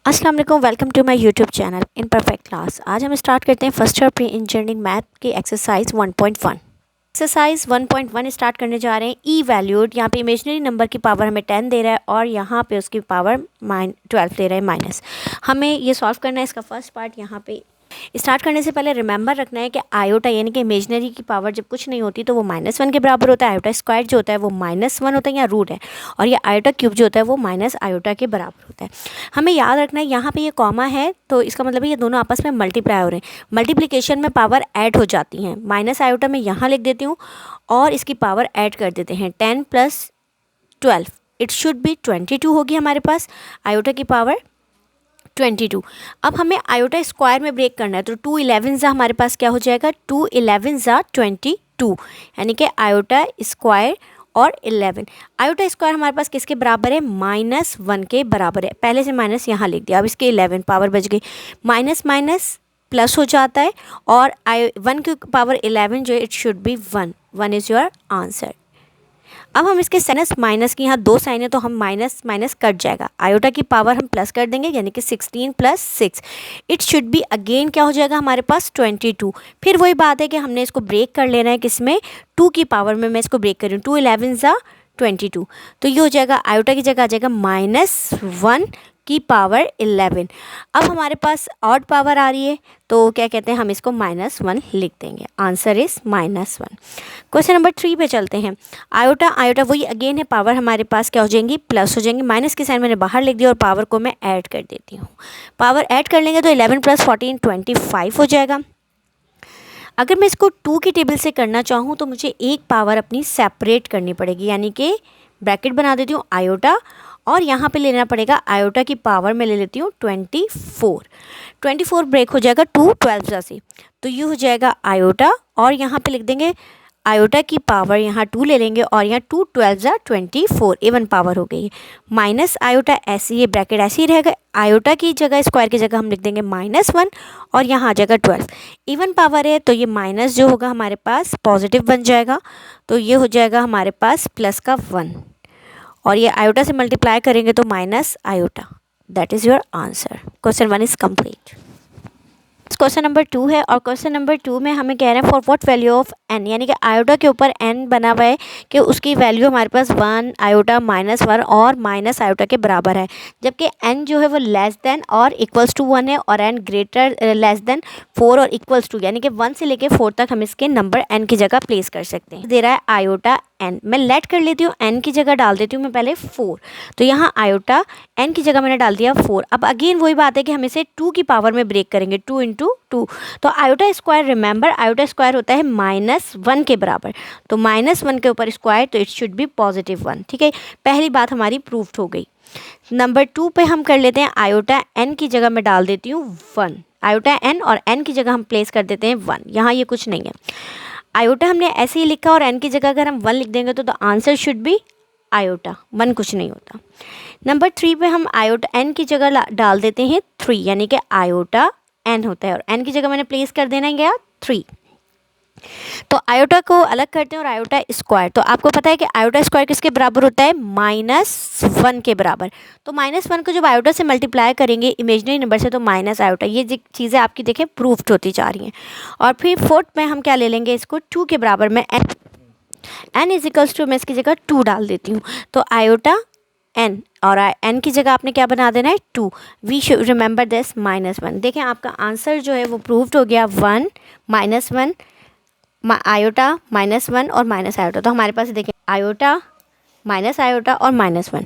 अस्सलाम वालेकुम, welcome to my YouTube channel in perfect class. आज हम स्टार्ट करते हैं first year pre engineering math की एक्सरसाइज 1.1। एक्सरसाइज 1.1 स्टार्ट करने जा रहे हैं। ई वैल्यूड, यहाँ पे इमेजनरी नंबर की पावर हमें 10 दे रहा है और यहाँ पे उसकी पावर 12 दे रहा है माइनस। हमें ये सॉल्व करना है। इसका फर्स्ट पार्ट यहाँ पे स्टार्ट करने से पहले रिमेंबर रखना है कि आयोटा यानी कि इमेजनरी की पावर जब कुछ नहीं होती तो वो -1 के बराबर होता है। आयोटा स्क्वायर जो होता है वो -1 होता है या रूट है, और ये आयोटा क्यूब जो होता है वो माइनस आयोटा के बराबर होता है। हमें याद रखना है यहाँ पे ये कॉमा है तो इसका मतलब है ये दोनों आपस में मल्टीप्लाई हो रहे हैं। मल्टीप्लिकेशन में पावर ऐड हो जाती हैं। माइनस आयोटा में यहाँ लिख देती हूँ और इसकी पावर ऐड कर देते हैं। 10 + 12 इट शुड बी 22 होगी हमारे पास आयोटा की पावर 22। अब हमें आयोटा स्क्वायर में ब्रेक करना है तो 2 11 हमारे पास क्या हो जाएगा, 2 11 22, यानी कि आयोटा स्क्वायर और 11। आयोटा स्क्वायर हमारे पास किसके बराबर है, -1 के बराबर है। पहले से माइनस यहाँ लिख दिया, अब इसके 11 पावर बच गई। माइनस माइनस प्लस हो जाता है और 1 की पावर 11 जो है it should B 1। 1 is your answer. अब हम इसके साइनस माइनस की यहाँ दो साइन है तो हम माइनस माइनस कट जाएगा। आयोटा की पावर हम प्लस कर देंगे यानी कि 16 + 6 इट शुड बी अगेन क्या हो जाएगा हमारे पास 22। फिर वही बात है कि हमने इसको ब्रेक कर लेना है किसमें, 2 की पावर में मैं इसको ब्रेक कर रही हूँ। 2 11 22 तो ये हो जाएगा आयोटा की जगह आ जाएगा -1 की पावर 11। अब हमारे पास ऑड पावर आ रही है तो क्या कहते हैं हम इसको -1 लिख देंगे। Answer is -1। क्वेश्चन नंबर 3 पे चलते हैं। आयोटा आयोटा वही अगेन है, पावर हमारे पास क्या हो जाएंगी, प्लस हो जाएंगी। माइनस की साइन मैंने बाहर लिख दिया और पावर को मैं ऐड कर देती हूँ। पावर ऐड कर लेंगे तो 11 + 14 25 हो जाएगा। अगर मैं इसको 2 की टेबल से करना चाहूँ तो मुझे एक पावर अपनी सेपरेट करनी पड़ेगी, यानी कि ब्रैकेट बना देती हूँ आयोटा और यहाँ पे लेना पड़ेगा आयोटा की पावर में ले लेती हूँ 24। 24 ब्रेक हो जाएगा 2 12 से, तो ये हो जाएगा आयोटा और यहाँ पे लिख देंगे आयोटा की पावर, यहाँ 2 ले लेंगे और यहाँ 2 12 24 इवन पावर हो गई। माइनस आयोटा ऐसे ही ब्रैकेट ऐसे ही रहेगा। आयोटा की जगह स्क्वायर की जगह हम लिख देंगे -1 और यहाँ आ जाएगा 12। इवन पावर है तो ये माइनस जो होगा हमारे पास पॉजिटिव बन जाएगा, तो ये हो जाएगा हमारे पास प्लस का 1 और ये आयोटा से मल्टीप्लाई करेंगे तो minus iota. That is your answer. Question 1 is complete. Question number 2 है और क्वेश्चन नंबर 2 में हमें कह रहे हैं for what value of n, यानी कि आयोटा के ऊपर n बना हुआ है कि उसकी वैल्यू हमारे पास 1 आयोटा -1 और माइनस आयोटा के बराबर है, जबकि n जो है वो लेस देन और इक्वल्स टू 1 है और n ग्रेटर लेस देन 4 और इक्वल्स टू, यानी कि 1 से लेके 4 तक हम इसके नंबर n की जगह प्लेस कर सकते हैं। दे रहा है आयोटा n, मैं लेट कर लेती हूँ, n की जगह डाल देती हूँ मैं पहले 4, तो यहाँ आयोटा n की जगह मैंने डाल दिया 4। अब अगेन वही बात है कि हम इसे 2 की पावर में ब्रेक करेंगे, 2 × 2, तो iota square, remember iota square होता है -1 के बराबर, तो -1 के ऊपर स्क्वायर तो इट शुड बी +1। ठीक है, पहली बात हमारी प्रूफ्ड हो गई। नंबर 2 पे हम कर लेते हैं आयोटा n की जगह मैं डाल देती हूँ 1, आयोटा n और n की जगह हम प्लेस कर देते हैं 1। यहाँ ये कुछ नहीं है, आयोटा हमने ऐसे ही लिखा और n की जगह अगर हम 1 लिख देंगे तो the answer should be iota, 1 कुछ नहीं होता। नंबर 3 पे हम आयोटा n की जगह डाल देते हैं 3, यानी कि आयोटा n होता है और n की जगह मैंने प्लेस कर देना गया 3। तो आयोटा को अलग करते हैं और आयोटा स्क्वायर, तो आपको पता है कि आयोटा स्क्वायर किसके बराबर होता है, -1 के बराबर। तो -1 को जब आयोटा से मल्टीप्लाई करेंगे इमेजनरी नंबर से तो माइनस आयोटा, ये चीज़ें आपकी देखें प्रूफ्ड होती जा रही हैं। और फिर 4th में हम क्या ले लेंगे, इसको 2 के बराबर में n इजिकल्स टू, मैं इसकी जगह 2 डाल देती हूँ, तो आयोटा n और n की जगह आपने क्या बना देना है 2। We should remember this -1। देखें आपका आंसर जो है वो प्रूफ्ड हो गया 1 -1 आयोटा -1 और माइनस आयोटा, तो हमारे पास देखें आयोटा माइनस आयोटा और -1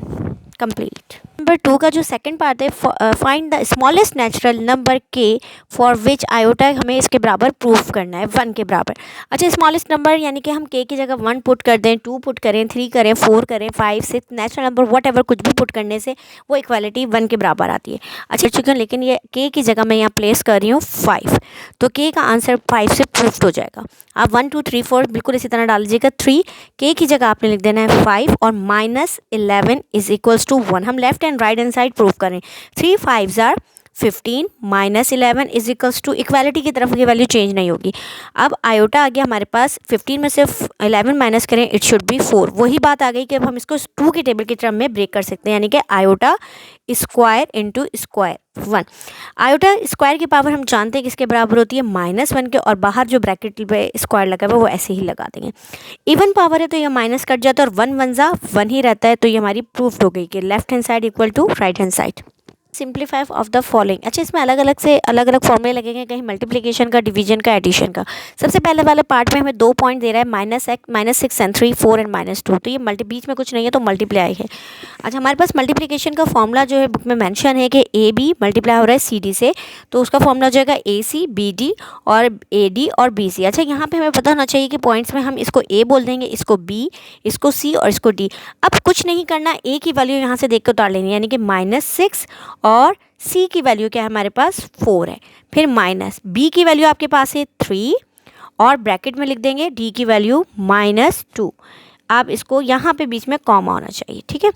कंप्लीट। नंबर 2 का जो सेकंड पार्ट है, find the smallest natural number k for which iota, हमें इसके बराबर प्रूफ करना है 1 के बराबर। अच्छा, स्मॉलेस्ट नंबर यानी कि हम k की जगह 1 पुट कर दें, 2 पुट करें, 3 करें, 4 करें, 5 6 नेचुरल नंबर वट एवर कुछ भी पुट करने से वो इक्वालिटी 1 के बराबर आती है। अच्छा चुके, लेकिन ये k की जगह मैं यहाँ प्लेस कर रही हूँ 5, तो k का आंसर 5 से प्रूफ्ड हो जाएगा। आप 1 2 3 4 बिल्कुल इसी तरह डाल लीजिएगा। 3 k की जगह आपने लिख देना है 5 और -11 इज इक्वल्स टू 1। हम left and right hand side proof करें, 3 5 15 -11 इज इक्वल्स टू, इक्वालिटी की तरफ की वैल्यू चेंज नहीं होगी। अब आयोटा आ गया हमारे पास, 15 में से 11 माइनस करें इट शुड बी 4। वही बात आ गई कि अब हम इसको 2 की टेबल की टर्म में ब्रेक कर सकते हैं, यानी कि iota square into square 1। Iota square की पावर हम जानते हैं किसके बराबर होती है, -1 के, और बाहर जो ब्रैकेट पे स्क्वायर लगा हुआ है वो ऐसे ही लगा देंगे। इवन पावर है तो ये माइनस कट जाता है और 1 1 जा 1 ही रहता है, तो ये हमारी प्रूफ्ड हो गई कि left hand side equal to right hand side. Simplify of the following. अच्छा, इसमें अलग अलग फॉर्मूले लगेंगे, कहीं मल्टीप्लिकेशन का, डिवीजन का, एडिशन का। सबसे पहले वाले पार्ट में हमें 2 पॉइंट दे रहा है, -6 एंड 3, 4 एंड -2, तो ये बीच में कुछ नहीं है तो मल्टीप्लाई है। अच्छा, हमारे पास मल्टीप्लिकेशन का फॉर्मूला जो है बुक में मेंशन है कि ए बी मल्टीप्लाई हो रहा है सी डी से, तो उसका फॉर्मूला हो जाएगा ए सी बी डी और ए डी और बी सी। अच्छा, यहाँ पे हमें पता होना चाहिए कि पॉइंट्स में हम इसको ए बोल देंगे, इसको बी, इसको सी और इसको डी। अब कुछ नहीं करना, ए की वैल्यू यहाँ से देख कर उतार लेनी है, यानी कि -6 और सी की वैल्यू क्या है हमारे पास 4 है। फिर माइनस बी की वैल्यू आपके पास है 3 और ब्रैकेट में लिख देंगे डी की वैल्यू -2। आप इसको यहाँ पे बीच में कॉमा होना चाहिए, ठीक है,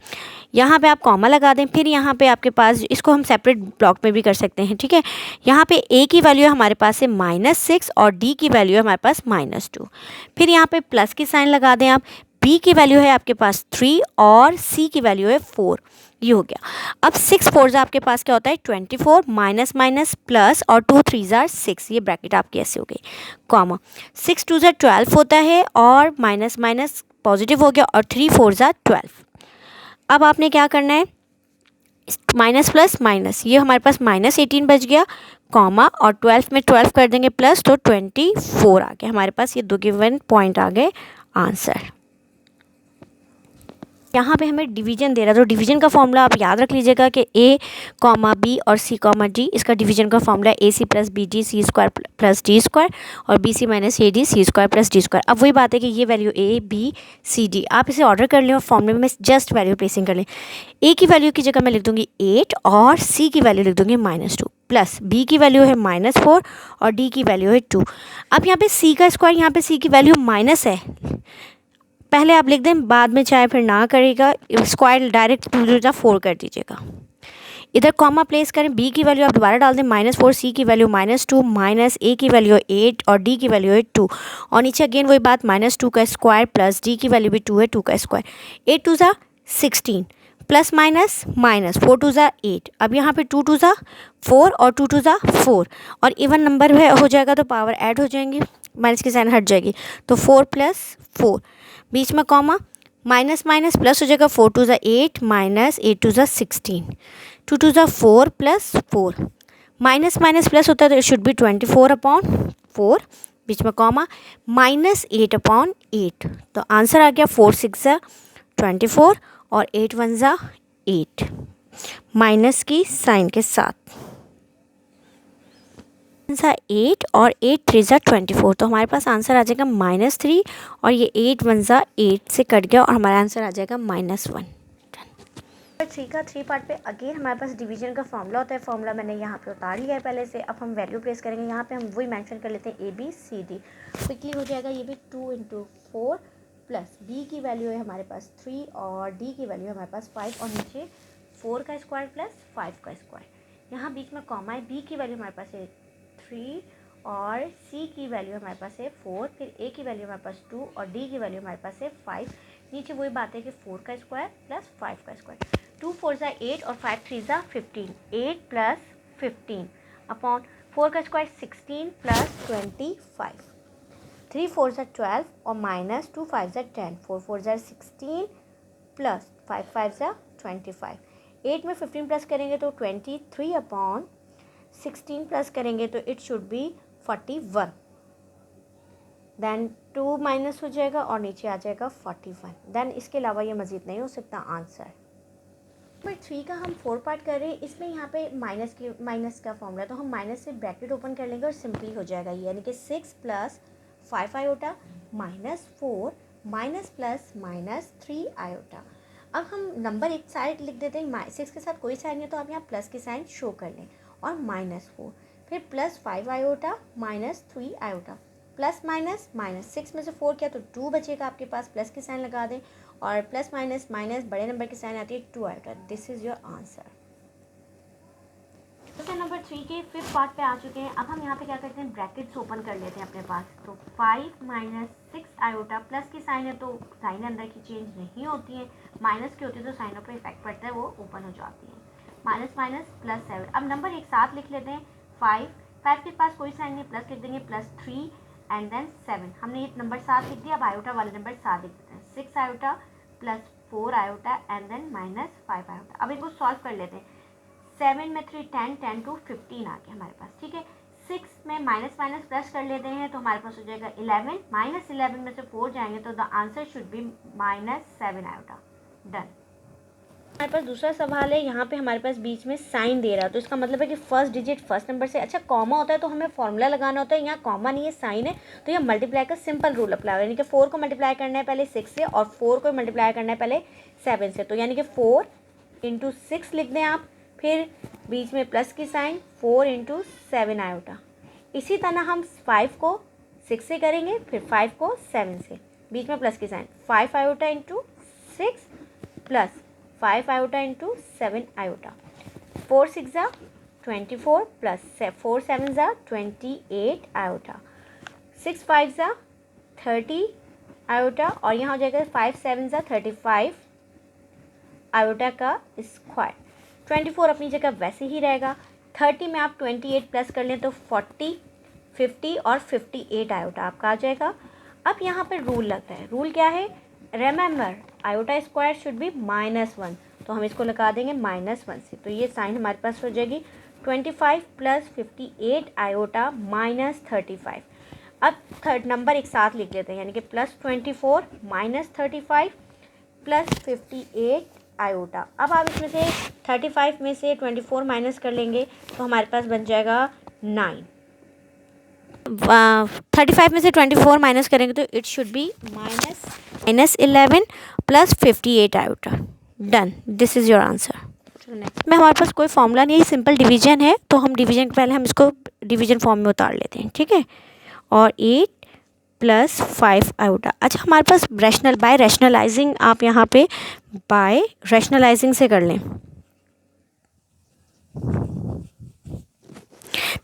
यहाँ पे आप कॉमा लगा दें। फिर यहाँ पे आपके पास, इसको हम सेपरेट ब्लॉक में भी कर सकते हैं, ठीक है। यहाँ पे ए की वैल्यू हमारे पास है -6 और डी की वैल्यू है हमारे पास -2। फिर यहाँ पे प्लस की साइन लगा दें आप। बी की वैल्यू है आपके पास 3 और सी की वैल्यू है 4, ये हो गया। अब 6 4 आपके पास क्या होता है 24, माइनस माइनस प्लस और 2 3 6, ये ब्रैकेट आपकी ऐसे हो गई, कॉमा 6 2 12 होता है और माइनस माइनस पॉजिटिव हो गया और 3 4 12। अब आपने क्या करना है, माइनस प्लस माइनस, ये हमारे पास -18 बच गया, कॉमा और 12 में 12 कर देंगे प्लस, तो 24 आ गया हमारे पास। ये 2 गिवन पॉइंट आ गए आंसर। यहाँ पे हमें डिवीजन दे रहा है, तो डिवीजन का फॉर्मूला आप याद रख लीजिएगा कि ए कॉमा बी और सी कॉमा डी, इसका डिवीजन का formula A C plus B D C square plus D square और B C minus A D C square plus D square. अब वही बात है कि ये value A B C D, आप इसे ऑर्डर कर लें और फॉर्मूले में जस्ट वैल्यू प्लेसिंग कर लें। ए की वैल्यू की जगह मैं लिख दूंगी 8 और सी की वैल्यू लिख दूंगी -2, प्लस बी की वैल्यू है -4 और डी की वैल्यू है 2। अब यहाँ पे सी का स्क्वायर, यहाँ पे सी की वैल्यू माइनस है, पहले आप लिख दें, बाद में चाहे फिर ना करेगा, स्क्वायर डायरेक्ट 2 4 कर दीजिएगा। इधर कॉमा प्लेस करें, बी की वैल्यू आप दोबारा डाल दें -4, सी की वैल्यू -2, माइनस ए की वैल्यू 8 और डी की वैल्यू है 2, और नीचे अगेन वही बात -2 का स्क्वायर प्लस डी की वैल्यू भी 2 है, 2 का स्क्वायर, 8 2 16 प्लस माइनस माइनस 4 2 8। अब यहाँ पे 2 2 4 और 2 2 4 और इवन नंबर हो जाएगा तो पावर ऐड हो जाएंगी, माइनस की साइन हट जाएगी, तो 4 + 4, बीच में कॉमा, माइनस माइनस प्लस हो जाएगा, 4 2 8 minus 8 2 16, 2 2 4 plus 4, minus minus plus होता है तो इट शुड बी 24/4, बीच में कॉमा, -8/8, तो आंसर आ गया 4 6 24 और 8 1 8, माइनस की साइन के साथ 8 और 8 3 24, तो हमारे पास आंसर आ जाएगा -3 और ये 8 1 8 से कट गया और हमारा आंसर आ जाएगा -1। 3 का 3 पार्ट पे अगेन हमारे पास डिवीजन का फॉर्मूला होता है, फॉर्मूला मैंने यहाँ पे उतार लिया है पहले से। अब हम वैल्यू प्लेस करेंगे, यहाँ पे हम वही मेंशन कर लेते हैं A B C D, quickly हो जाएगा। ये भी 2 × 4 प्लस बी की वैल्यू है हमारे पास 3 और डी की वैल्यू है हमारे पास 5 और नीचे 4 का स्क्वायर प्लस 5 का स्क्वायर, यहाँ बीच में कॉमा है। बी की वैल्यू हमारे पास है 3 और सी की वैल्यू हमारे पास है 4, फिर ए की वैल्यू हमारे पास 2 और डी की वैल्यू हमारे पास है 5, नीचे वही बात है कि 4 का स्क्वायर प्लस 5 का स्क्वायर, 2 4 8 और 5 3 15, 8 + 15 अपॉन 4 का स्क्वायर 16 + 25, 3 4 12 और माइनस 2 5 10, 4 4 16 प्लस 5 5 25, 8 में 15 प्लस करेंगे तो 23/16 प्लस करेंगे तो it should be 41, then 2 minus हो जाएगा और नीचे आ जाएगा 41, देन इसके अलावा ये मज़ीद नहीं हो सकता आंसर। नंबर 3 का हम 4 पार्ट कर रहे हैं, इसमें यहाँ पे माइनस का फॉर्मूला, तो हम माइनस से ब्रैकेट ओपन कर लेंगे और सिंपली हो जाएगा ये, यानी कि 6 + 5 iota -4 minus plus minus 3 iota. अब हम नंबर एक साइड लिख देते हैं, 6 के साथ कोई साइन नहीं तो आप यहाँ प्लस की साइन शो कर लें, और -4, फिर +5 iota -3 iota, plus minus minus 6 में से 4 किया तो 2 बचेगा आपके पास, प्लस की साइन लगा दें और प्लस माइनस माइनस बड़े नंबर की साइन आती है 2 iota. This is your answer. Question number 3 के 5th पार्ट पे आ चुके हैं। अब हम यहाँ पे क्या करते हैं, ब्रैकेट्स ओपन कर लेते हैं अपने पास, तो 5 - 6 आयोटा, प्लस की साइन है तो साइन अंदर की चेंज नहीं होती है, माइनस की होती है तो साइनों पर इफेक्ट पड़ता है, वो ओपन हो जाती है। Minus minus plus 7। अब नंबर एक साथ लिख लेते हैं 5 के पास कोई साइन नहीं, प्लस लिख देंगे प्लस 3 एंड देन 7। हमने ये नंबर साथ लिख दिया। अब आयोटा वाले नंबर साथ लिख देते हैं 6 iota plus 4 iota and then minus 5 iota. अब इनको सॉल्व कर लेते हैं। 7 में 3 10, 10 to 15 आ गया हमारे पास, ठीक है। 6 में माइनस माइनस प्लस कर लेते हैं तो हमारे पास हो जाएगा 11, माइनस 11 में से 4 जाएंगे तो the answer should be -7 iota. Done. हमारे पास दूसरा सवाल है, यहाँ पे हमारे पास बीच में साइन दे रहा है, तो इसका मतलब है कि फर्स्ट डिजिट फर्स्ट नंबर से, अच्छा कॉमा होता है तो हमें फॉर्मूला लगाना होता है, यहाँ कॉमा नहीं है साइन है, तो यह मल्टीप्लाई का सिंपल रूल अप्लाई होगा, यानी कि 4 को मल्टीप्लाई करना है पहले 6 से और 4 को मल्टीप्लाई करना है पहले 7 से, तो यानी कि 4 × 6 लिख दें आप, फिर बीच में प्लस की साइन 4 × 7 आयोटा। इसी तरह हम 5 को 6 से करेंगे, फिर 5 को 7 से, बीच में प्लस की sign 5 iota × 6 plus 5 iota × 7 iota. 4 6 ज़ा 24 प्लस 4 7 ज़ा 28 आयोटा। 6 5 ज़ा 30 आयोटा और यहाँ हो जाएगा 5 7 ज़ा 35 आयोटा का स्क्वायर। 24 अपनी जगह वैसे ही रहेगा। 30 में आप 28 प्लस कर लें तो 40 50 और 58 आयोटा आपका आ जाएगा। अब यहाँ पर रूल लगता है, रूल क्या है, remember iota square should be -1, तो हम इसको लगा देंगे -1 से, तो ये साइन हमारे पास हो जाएगी 25 प्लस 58 आयोटा -35। अब थर्ड नंबर एक साथ लिख लेते हैं, यानी कि +24 -35 प्लस 58 आयोटा। अब आप इसमें से 35 में से 24 माइनस कर लेंगे तो हमारे पास बन जाएगा 9। 35 में से 24 माइनस करेंगे तो it should B -11 plus 58 iota. Done, this is your answer. में हमारे पास कोई फॉर्मूला नहीं है, सिंपल डिवीजन है, तो हम डिवीजन के पहले हम इसको डिवीजन फॉर्म में उतार लेते हैं, ठीक है। और 8 प्लस 5 आयोटा। अच्छा हमारे पास बाय रैशनलाइजिंग, आप यहाँ पे बाय रैशनलाइजिंग से कर लें।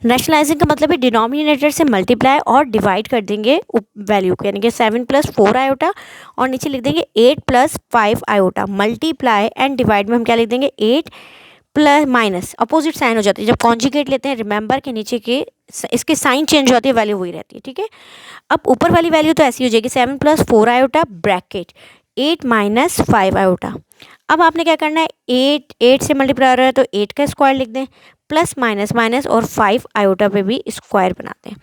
रैशनलाइजिंग का मतलब है डिनोमिनेटर से मल्टीप्लाई और डिवाइड कर देंगे वैल्यू को, यानी कि 7 + 4 आयोटा और नीचे लिख देंगे 8 + 5 आयोटा। मल्टीप्लाई एंड डिवाइड में हम क्या लिख देंगे 8 प्लस माइनस, अपोजिट साइन हो जाती है जब कॉन्जुगेट लेते हैं, रिमेंबर के नीचे के इसके साइन चेंज हो जाती है, वैल्यू वही रहती है, ठीक है। अब ऊपर वाली वैल्यू तो ऐसी हो जाएगी 7 + 4 आयोटा ब्रैकेट 8 - 5 आयोटा। अब आपने क्या करना है, 8 से मल्टीप्लाई हो रहा है तो 8 का स्क्वायर लिख दें, प्लस माइनस माइनस और 5 आयोटा पे भी स्क्वायर बनाते हैं।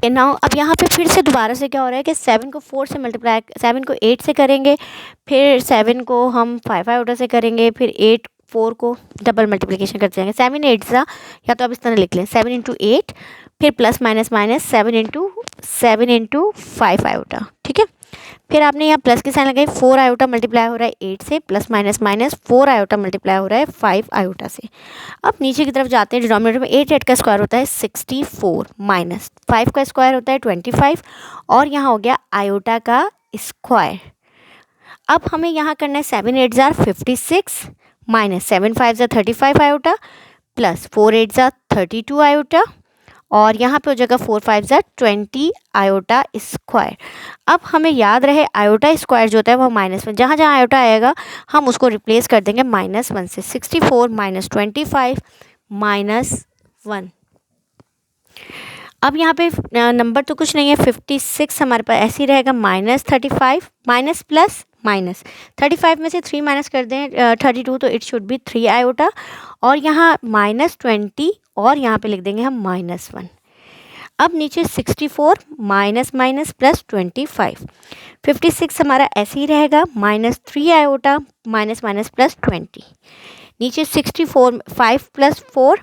नाउ अब यहाँ पे फिर से दोबारा से क्या हो रहा है कि 7 को 4 से मल्टीप्लाई, 7 को 8 से करेंगे, फिर 7 को हम 5 आयोटा से करेंगे, फिर 8 4 को डबल मल्टीप्लिकेशन करते जाएंगे। 7 8 ज़ा, या तो आप इस तरह लिख लें 7 × 8 फिर प्लस माइनस माइनस 7 × 5 आयोटा, ठीक है। फिर आपने यहाँ प्लस की साइन लगाई, 4 आयोटा मल्टीप्लाई हो रहा है 8 से, plus minus minus 4 iota multiply हो रहा है 5 आयोटा से। अब नीचे की तरफ जाते हैं, डिनोमिनेटर में 8 का स्क्वायर होता है 64 माइनस 5 का स्क्वायर होता है 25 और यहाँ हो गया आयोटा का स्क्वायर। अब हमें यहाँ करना है 7 8 ज़ा 56 माइनस 7 5 ज़ा 35 आयोटा प्लस 4 8 ज़ा 32 आयोटा और यहाँ पे हो जाएगा 4 5 ज़ा 20 आयोटा स्क्वायर। अब हमें याद रहे आयोटा स्क्वायर जो होता है वो -1, जहाँ जहाँ आयोटा आएगा हम उसको रिप्लेस कर देंगे -1 से। 64 - 25 -1। अब यहाँ पे नंबर तो कुछ नहीं है, 56 हमारे पास ऐसे ही रहेगा, -35 माइनस प्लस माइनस 35 में से 3 माइनस कर दें 32 तो इट शुड बी 3 आयोटा और यहाँ -20 और यहाँ पे लिख देंगे हम -1। अब नीचे 64 माइनस माइनस प्लस 25, 56 हमारा ऐसे ही रहेगा, -3 आयोटा माइनस माइनस प्लस 20। नीचे 64 5 + 4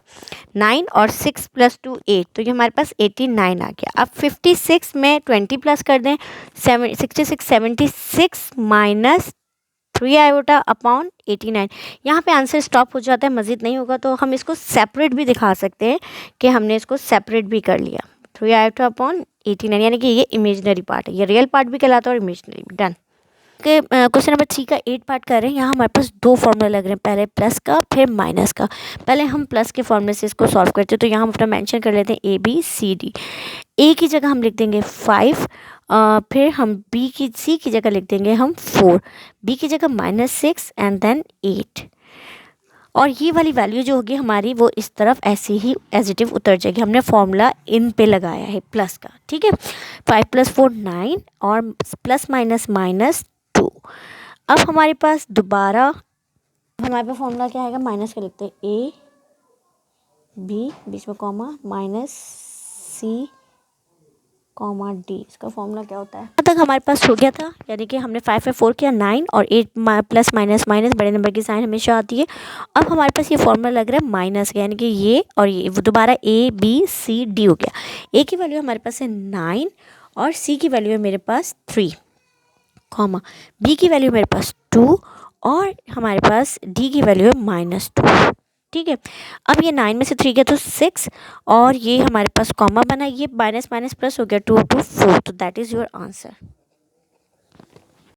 9 और 6 + 2 8, तो ये हमारे पास 89 आ गया। अब 56 में 20 प्लस कर दें 76 -3 आयोटा अपॉन 89। यहाँ पे आंसर स्टॉप हो जाता है, मज़ीद नहीं होगा, तो हम इसको सेपरेट भी दिखा सकते हैं कि हमने इसको सेपरेट भी कर लिया। 3 आयोटा अपॉन 89, यानी कि ये इमेजनरी पार्ट है, ये रियल पार्ट भी कहलाता है और इमेजनरी भी। डन। के क्वेश्चन नंबर 3 का 8 पार्ट कर रहे हैं। यहाँ हमारे पास 2 फॉर्मूला लग रहे हैं, पहले प्लस का फिर माइनस का। पहले हम प्लस के फॉर्मूले से इसको सॉल्व करते हैं, तो यहाँ हम अपना मेंशन कर लेते हैं ABCD। ए की जगह हम लिख देंगे 5, फिर हम सी की जगह लिख देंगे हम 4, बी की जगह -6 एंड देन 8। और ये वाली वैल्यू जो होगी हमारी वो इस तरफ ऐसे ही एजिटिव उतर जाएगी। हमने फॉर्मूला इन पे लगाया है प्लस का, ठीक है। 5 + 4 9 और प्लस माइनस -2। अब हमारे पास दोबारा हमारे पास फॉर्मूला क्या आएगा, माइनस का लिखते हैं ए बी बीच में कॉमा -C, डी। इसका फॉर्मूला क्या होता है, यहाँ तक हमारे पास हो गया था। यानी कि हमने 5 में 4 किया 9 और 8 प्लस माइनस माइनस बड़े नंबर की साइन हमेशा आती है। अब हमारे पास ये फॉर्मूला लग रहा है माइनस का, यानी कि ये और ये वो दोबारा ABCD हो गया। ए की वैल्यू हमारे पास है 9 और सी की वैल्यू है मेरे पास 3, कॉमा बी की वैल्यू मेरे पास 2 और हमारे पास डी की वैल्यू है -2, ठीक है। अब ये 9 में से 3 गया तो 6 और ये हमारे पास कॉमा बना, ये माइनस माइनस प्लस हो गया 2 to 4, तो दैट इज़ योर आंसर।